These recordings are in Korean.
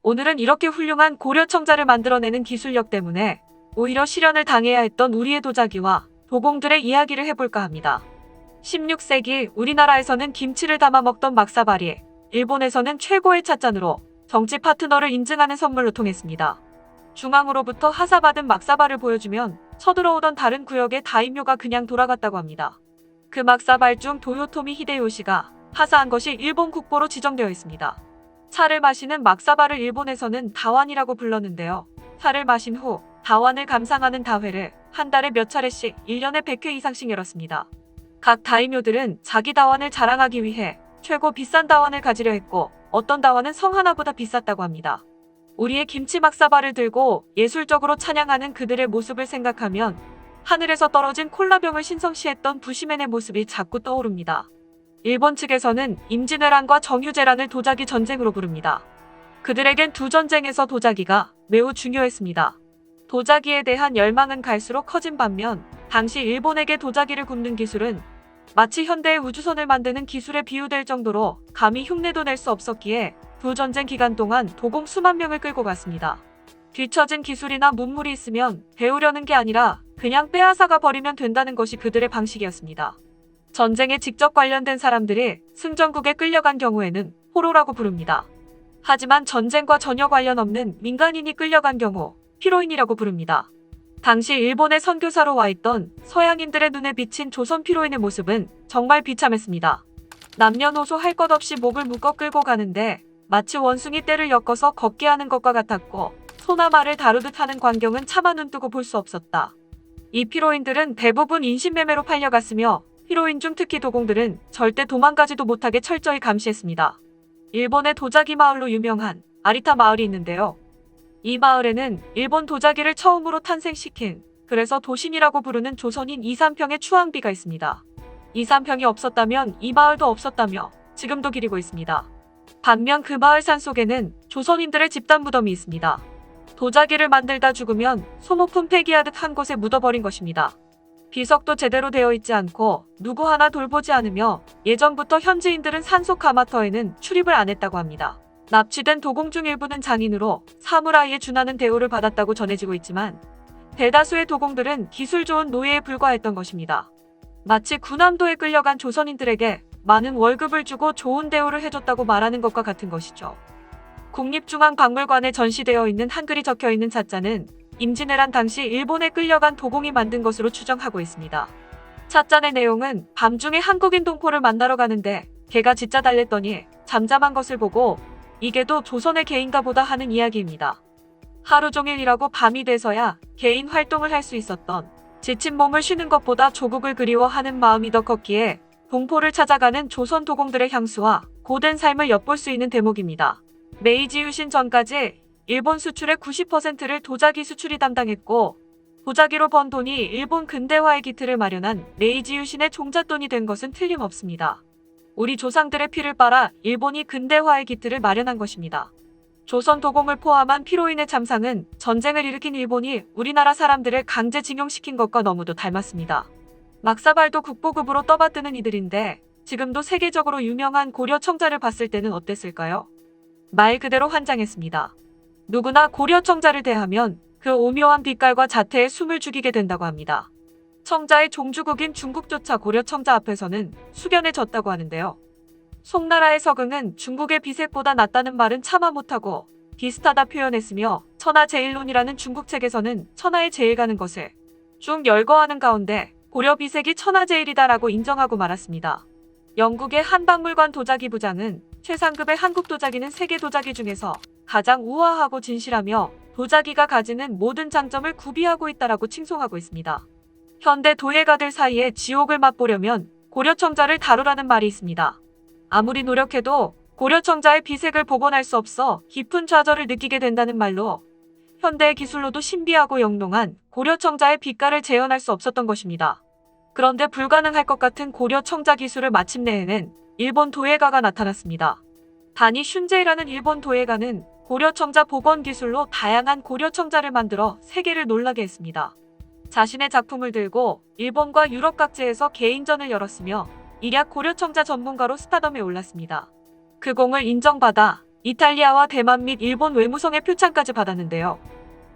오늘은 이렇게 훌륭한 고려 청자를 만들어내는 기술력 때문에 오히려 실현을 당해야 했던 우리의 도자기와 도공들의 이야기를 해볼까 합니다. 16세기 우리나라에서는 김치를 담아 먹던 막사발이 일본에서는 최고의 찻잔으로 정치 파트너를 인증하는 선물로 통했습니다. 중앙으로부터 하사받은 막사발을 보여주면 쳐들어오던 다른 구역의 다임요가 그냥 돌아갔다고 합니다. 그 막사발 중 도요토미 히데요시가 하사한 것이 일본 국보로 지정되어 있습니다. 차를 마시는 막사발을 일본에서는 다완이라고 불렀는데요. 차를 마신 후 다완을 감상하는 다회를 한 달에 몇 차례씩 1년에 100회 이상씩 열었습니다. 각 다이묘들은 자기 다완을 자랑하기 위해 최고 비싼 다완을 가지려 했고 어떤 다완은 성 하나보다 비쌌다고 합니다. 우리의 김치 막사발을 들고 예술적으로 찬양하는 그들의 모습을 생각하면 하늘에서 떨어진 콜라병을 신성시했던 부시맨의 모습이 자꾸 떠오릅니다. 일본 측에서는 임진왜란과 정유재란을 도자기 전쟁으로 부릅니다. 그들에겐 두 전쟁에서 도자기가 매우 중요했습니다. 도자기에 대한 열망은 갈수록 커진 반면 당시 일본에게 도자기를 굽는 기술은 마치 현대의 우주선을 만드는 기술에 비유될 정도로 감히 흉내도 낼 수 없었기에 두 전쟁 기간 동안 도공 수만 명을 끌고 갔습니다. 뒤처진 기술이나 문물이 있으면 배우려는 게 아니라 그냥 빼앗아가 버리면 된다는 것이 그들의 방식이었습니다. 전쟁에 직접 관련된 사람들이 승전국에 끌려간 경우에는 포로라고 부릅니다. 하지만 전쟁과 전혀 관련 없는 민간인이 끌려간 경우 피로인이라고 부릅니다. 당시 일본의 선교사로 와 있던 서양인들의 눈에 비친 조선 피로인의 모습은 정말 비참했습니다. 남녀노소 할 것 없이 목을 묶어 끌고 가는데 마치 원숭이 떼를 엮어서 걷게 하는 것과 같았고 소나 말을 다루듯 하는 광경은 차마 눈뜨고 볼 수 없었다. 이 피로인들은 대부분 인신매매로 팔려갔으며 피로인 중 특히 도공들은 절대 도망가지도 못하게 철저히 감시했습니다. 일본의 도자기 마을로 유명한 아리타 마을이 있는데요. 이 마을에는 일본 도자기를 처음으로 탄생시킨, 그래서 도신이라고 부르는 조선인 이삼평의 추앙비가 있습니다. 이삼평이 없었다면 이 마을도 없었다며 지금도 기리고 있습니다. 반면 그 마을 산속에는 조선인들의 집단 무덤이 있습니다. 도자기를 만들다 죽으면 소모품 폐기하듯 한 곳에 묻어버린 것입니다. 비석도 제대로 되어 있지 않고 누구 하나 돌보지 않으며 예전부터 현지인들은 산속 가마터에는 출입을 안 했다고 합니다. 납치된 도공 중 일부는 장인으로 사무라이에 준하는 대우를 받았다고 전해지고 있지만 대다수의 도공들은 기술 좋은 노예에 불과했던 것입니다. 마치 군함도에 끌려간 조선인들에게 많은 월급을 주고 좋은 대우를 해줬다고 말하는 것과 같은 것이죠. 국립중앙박물관에 전시되어 있는 한글이 적혀있는 찻잔은 임진왜란 당시 일본에 끌려간 도공이 만든 것으로 추정하고 있습니다. 찻잔의 내용은 밤중에 한국인 동포를 만나러 가는데 개가 짖자 달랬더니 잠잠한 것을 보고 이게도 조선의 개인가 보다 하는 이야기입니다. 하루 종일 일하고 밤이 돼서야 개인 활동을 할 수 있었던, 지친 몸을 쉬는 것보다 조국을 그리워하는 마음이 더 컸기에 동포를 찾아가는 조선 도공들의 향수와 고된 삶을 엿볼 수 있는 대목입니다. 메이지 유신 전까지 일본 수출의 90%를 도자기 수출이 담당했고 도자기로 번 돈이 일본 근대화의 기틀을 마련한 메이지 유신의 종잣돈이 된 것은 틀림없습니다. 우리 조상들의 피를 빨아 일본이 근대화의 기틀을 마련한 것입니다. 조선 도공을 포함한 피로인의 참상은 전쟁을 일으킨 일본이 우리나라 사람들을 강제징용시킨 것과 너무도 닮았습니다. 막사발도 국보급으로 떠받드는 이들인데 지금도 세계적으로 유명한 고려 청자를 봤을 때는 어땠을까요? 말 그대로 환장했습니다. 누구나 고려 청자를 대하면 그 오묘한 빛깔과 자태에 숨을 죽이게 된다고 합니다. 청자의 종주국인 중국조차 고려 청자 앞에서는 숙연해졌다고 하는데요. 송나라의 서경은 중국의 비색보다 낫다는 말은 차마 못하고 비슷하다 표현했으며 천하제일론이라는 중국 책에서는 천하의 제일 가는 것을 쭉 열거하는 가운데 고려 비색이 천하제일이다라고 인정하고 말았습니다. 영국의 한박물관 도자기 부장은 최상급의 한국 도자기는 세계 도자기 중에서 가장 우아하고 진실하며 도자기가 가지는 모든 장점을 구비하고 있다라고 칭송하고 있습니다. 현대 도예가들 사이에 지옥을 맛보려면 고려청자를 다루라는 말이 있습니다. 아무리 노력해도 고려청자의 비색을 복원할 수 없어 깊은 좌절을 느끼게 된다는 말로 현대의 기술로도 신비하고 영롱한 고려청자의 빛깔을 재현할 수 없었던 것입니다. 그런데 불가능할 것 같은 고려청자 기술을 마침내 해낸 일본 도예가가 나타났습니다. 다니 슌제이라는 일본 도예가는 고려청자 복원 기술로 다양한 고려청자를 만들어 세계를 놀라게 했습니다. 자신의 작품을 들고 일본과 유럽 각지에서 개인전을 열었으며 일약 고려청자 전문가로 스타덤에 올랐습니다. 그 공을 인정받아 이탈리아와 대만 및 일본 외무성의 표창까지 받았는데요.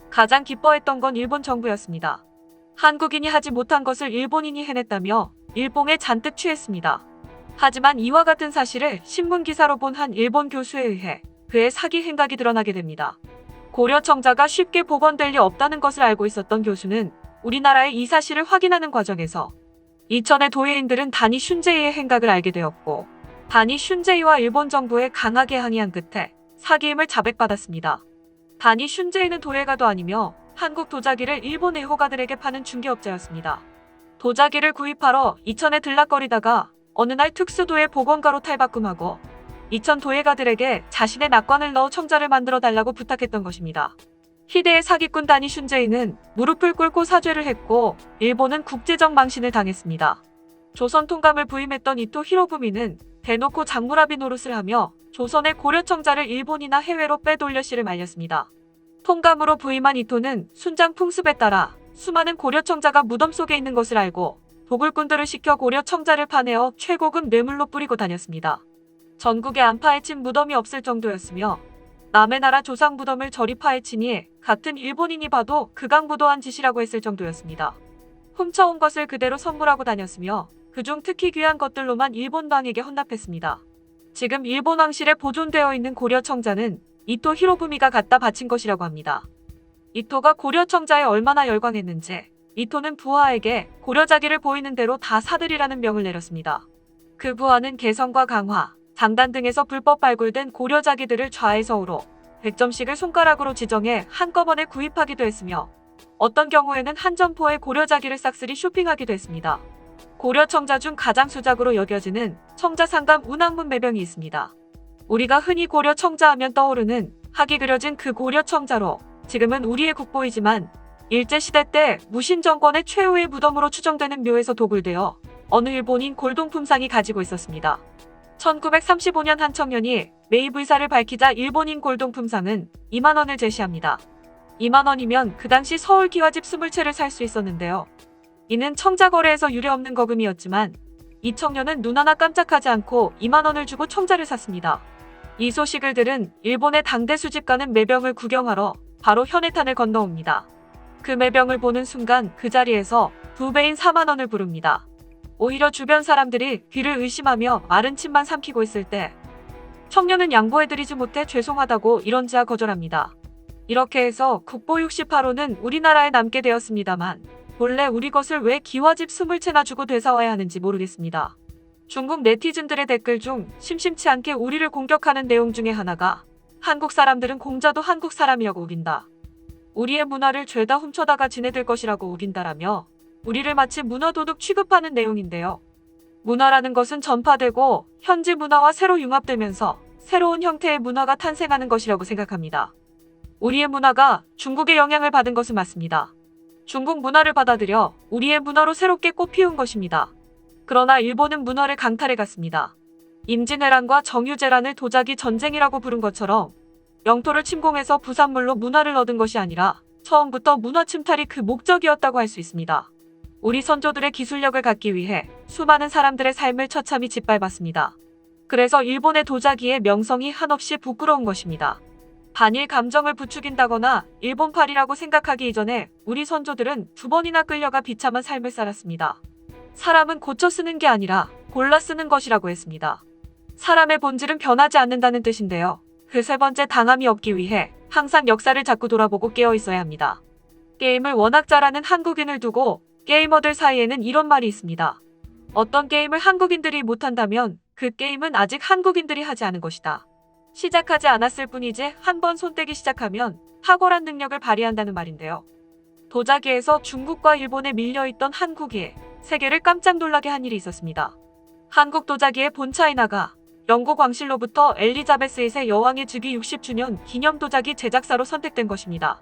가장 기뻐했던 건 일본 정부였습니다. 한국인이 하지 못한 것을 일본인이 해냈다며 일봉에 잔뜩 취했습니다. 하지만 이와 같은 사실을 신문 기사로 본 한 일본 교수에 의해 그의 사기 행각이 드러나게 됩니다. 고려 청자가 쉽게 복원될 리 없다는 것을 알고 있었던 교수는 우리나라의 이 사실을 확인하는 과정에서 이천의 도예인들은 다니 슌제이의 행각을 알게 되었고, 다니 슌제이와 일본 정부에 강하게 항의한 끝에 사기임을 자백받았습니다. 다니 슌제이는 도예가도 아니며 한국 도자기를 일본 애호가들에게 파는 중개업자였습니다. 도자기를 구입하러 이천에 들락거리다가 어느 날 특수도예 복원가로 탈바꿈하고 이천 도예가들에게 자신의 낙관을 넣어 청자를 만들어 달라고 부탁했던 것입니다. 희대의 사기꾼 다니 슌제이는 무릎을 꿇고 사죄를 했고 일본은 국제적 망신을 당했습니다. 조선 통감을 부임했던 이토 히로부미는 대놓고 장무라비 노릇을 하며 조선의 고려 청자를 일본이나 해외로 빼돌려 씨를 말렸습니다. 통감으로 부임한 이토는 순장 풍습에 따라 수많은 고려 청자가 무덤 속에 있는 것을 알고 도굴꾼들을 시켜 고려 청자를 파내어 최고급 뇌물로 뿌리고 다녔습니다. 전국에 안 파헤친 무덤이 없을 정도였으며 남의 나라 조상 무덤을 저리 파헤치니 같은 일본인이 봐도 극악무도한 짓이라고 했을 정도였습니다. 훔쳐온 것을 그대로 선물하고 다녔으며 그중 특히 귀한 것들로만 일본 왕에게 헌납했습니다. 지금 일본 왕실에 보존되어 있는 고려 청자는 이토 히로부미가 갖다 바친 것이라고 합니다. 이토가 고려 청자에 얼마나 열광했는지 이토는 부하에게 고려자기를 보이는 대로 다 사들이라는 명을 내렸습니다. 그 부하는 개성과 강화, 장단 등에서 불법 발굴된 고려자기들을 좌에서우로 100점씩을 손가락으로 지정해 한꺼번에 구입하기도 했으며 어떤 경우에는 한 점포에 고려자기를 싹쓸이 쇼핑하기도 했습니다. 고려 청자 중 가장 수작으로 여겨지는 청자상감 운항문 매병이 있습니다. 우리가 흔히 고려 청자하면 떠오르는 학이 그려진 그 고려 청자로 지금은 우리의 국보이지만 일제시대 때 무신 정권의 최후의 무덤으로 추정되는 묘에서 도굴되어 어느 일본인 골동품상이 가지고 있었습니다. 1935년 한 청년이 매입 의사를 밝히자 일본인 골동품상은 2만 원을 제시합니다. 2만 원이면 그 당시 서울 기와집 20채를 살 수 있었는데요. 이는 청자거래에서 유례없는 거금이었지만 이 청년은 눈 하나 깜짝하지 않고 2만 원을 주고 청자를 샀습니다. 이 소식을 들은 일본의 당대 수집가는 매병을 구경하러 바로 현해탄을 건너옵니다. 그 매병을 보는 순간 그 자리에서 2배인 4만 원을 부릅니다. 오히려 주변 사람들이 귀를 의심하며 마른 침만 삼키고 있을 때 청년은 양보해드리지 못해 죄송하다고 이런지하 거절합니다. 이렇게 해서 국보 68호는 우리나라에 남게 되었습니다만 본래 우리 것을 왜 기와집 20채나 주고 되사와야 하는지 모르겠습니다. 중국 네티즌들의 댓글 중 심심치 않게 우리를 공격하는 내용 중에 하나가 한국 사람들은 공자도 한국 사람이라고 우긴다. 우리의 문화를 죄다 훔쳐다가 지네들 것이라고 우긴다라며 우리를 마치 문화도둑 취급하는 내용인데요. 문화라는 것은 전파되고 현지 문화와 새로 융합되면서 새로운 형태의 문화가 탄생하는 것이라고 생각합니다. 우리의 문화가 중국의 영향을 받은 것은 맞습니다. 중국 문화를 받아들여 우리의 문화로 새롭게 꽃피운 것입니다. 그러나 일본은 문화를 강탈해 갔습니다. 임진왜란과 정유재란을 도자기 전쟁이라고 부른 것처럼 영토를 침공해서 부산물로 문화를 얻은 것이 아니라 처음부터 문화 침탈이 그 목적이었다고 할 수 있습니다. 우리 선조들의 기술력을 갖기 위해 수많은 사람들의 삶을 처참히 짓밟았습니다. 그래서 일본의 도자기의 명성이 한없이 부끄러운 것입니다. 반일 감정을 부추긴다거나 일본팔이라고 생각하기 이전에 우리 선조들은 2번이나 끌려가 비참한 삶을 살았습니다. 사람은 고쳐 쓰는 게 아니라 골라 쓰는 것이라고 했습니다. 사람의 본질은 변하지 않는다는 뜻인데요. 그 세 번째 당함이 없기 위해 항상 역사를 자꾸 돌아보고 깨어 있어야 합니다. 게임을 워낙 잘하는 한국인을 두고 게이머들 사이에는 이런 말이 있습니다. 어떤 게임을 한국인들이 못한다면 그 게임은 아직 한국인들이 하지 않은 것이다. 시작하지 않았을 뿐이지 한 번 손떼기 시작하면 탁월한 능력을 발휘한다는 말인데요. 도자기에서 중국과 일본에 밀려있던 한국이 세계를 깜짝 놀라게 한 일이 있었습니다. 한국 도자기의 본차이나가 영국 왕실로부터 엘리자베스 1세 여왕의 즉위 60주년 기념 도자기 제작사로 선택된 것입니다.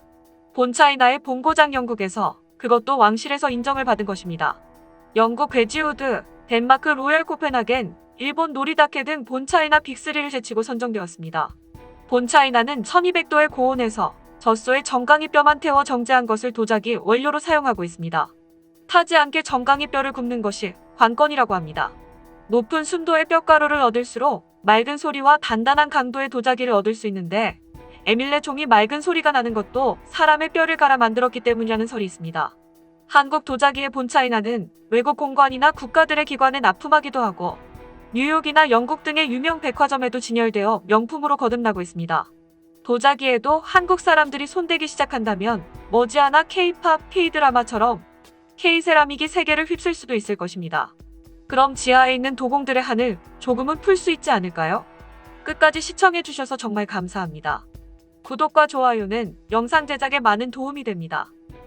본차이나의 본고장 영국에서 그것도 왕실에서 인정을 받은 것입니다. 영국 괴지우드, 덴마크 로열 코펜하겐, 일본 노리다케 등 본차이나 빅3를 제치고 선정되었습니다. 본차이나는 1200도의 고온에서 젖소에 정강이 뼈만 태워 정제한 것을 도자기 원료로 사용하고 있습니다. 타지 않게 정강이 뼈를 굽는 것이 관건이라고 합니다. 높은 순도의 뼈가루를 얻을수록 맑은 소리와 단단한 강도의 도자기를 얻을 수 있는데, 에밀레 종이 맑은 소리가 나는 것도 사람의 뼈를 갈아 만들었기 때문이라는 설이 있습니다. 한국 도자기의 본 차이나는 외국 공관이나 국가들의 기관에 납품하기도 하고, 뉴욕이나 영국 등의 유명 백화점에도 진열되어 명품으로 거듭나고 있습니다. 도자기에도 한국 사람들이 손대기 시작한다면 머지않아 K-팝, K-드라마처럼 K-세라믹이 세계를 휩쓸 수도 있을 것입니다. 그럼 지하에 있는 도공들의 한을 조금은 풀 수 있지 않을까요? 끝까지 시청해주셔서 정말 감사합니다. 구독과 좋아요는 영상 제작에 많은 도움이 됩니다.